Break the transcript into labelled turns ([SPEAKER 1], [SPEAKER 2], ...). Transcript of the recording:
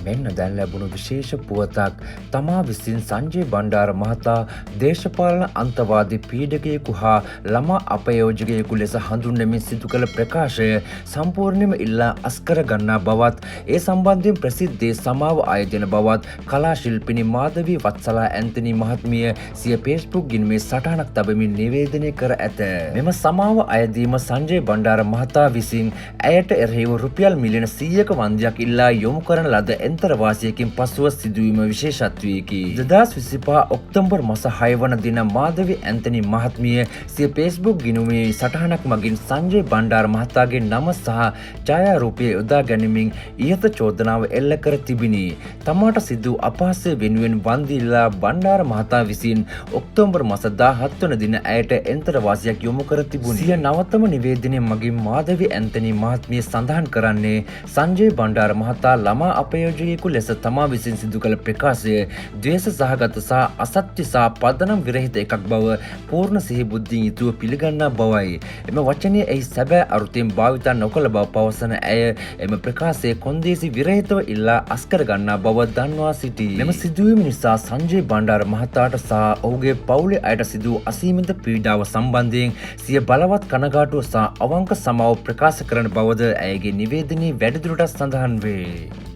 [SPEAKER 1] මෙන්න දැන් ලැබුණු විශේෂ පුවතක් තමා විසින් සංජය බණ්ඩාර මහතා දේශපාලන අන්තවාදී පීඩකයෙකු හා ළමා අපයෝජකයෙකු ලෙස හඳුන්වමින් සිදු කළ ප්‍රකාශය සම්පූර්ණයෙන්ම ඉල්ලා අස්කර ගන්නා බවත් ඒ සම්බන්ධයෙන් ප්‍රසිද්ධියේ සමාව ආයෝජන බවත් කලා ශිල්පිනී මාධවී වත්සලා ඇන්තනී මහත්මිය සිය Facebook ගිණුමේ සටහනක් තබමින් නිවේදනය කර ඇත. මෙම සමාව අයදීම සංජය බණ්ඩාර මහතා විසින් ඇයට එරෙහිව රුපියල් මිලියන 100ක වන්දියක් ඉල්ලා යොමු කරන ලද එන්තරවාසියකින් පසුව සිදුවීම විශේෂත්වයකි. 2025 ඔක්තෝබර් මාස 6 වන දින මාධවී ඇන්තනී මහත්මිය සිය Facebook ගිණුමේ සටහනක් මගින් සංජය බණ්ඩාර මහතාගේ නම සහ ඡායාරූපය යොදා ගැනීමෙන් ඉහත චෝදනාව එල්ල කර තිබිනි. තමාට සිදු අපහාසය වෙනුවෙන් වන්දි ඉල්ලා බණ්ඩාර මහතා විසින් ඔක්තෝබර් මාස 17 වන දින ඇයට එන්තරවාසියක් යොමු කර තිබුණි. සිය නවතම නිවේදනය මගින් මාධවී ඇන්තනී මහත්මිය සඳහන් කරන්නේ සංජය බණ්ඩාර මහතා ළමා අපයෝජකයෙකු ලෙස තමා විසින් සිදු කළ ප්‍රකාශය ද්වේෂ සහගත සහ අසත්‍ය සහ පදනම් විරහිත එකක් බව පූර්ණ සිහි බුද්ධියෙන් යුතුව පිළිගන්නා බවයි. එම වචනය එහි සැබෑ අරුතෙන් භාවිත නොකළ බව පවසන ඇය එම ප්‍රකාශය කොන්දේසි විරහිතව ඉල්ලා අස්කර ගන්නා බව දන්වා සිටී. මෙම සිදුවීම නිසා සංජය බණ්ඩාර මහතාට සහ ඔහුගේ පවුලේ අයට සිදු අසීමිත පීඩාව සම්බන්ධයෙන් සිය බලවත් කනගාටුව සහ අවංක සමාව ප්‍රකාශ කරන බවද ඇයගේ නිවේදනයේ වැඩිදුරටත් සඳහන් වේ.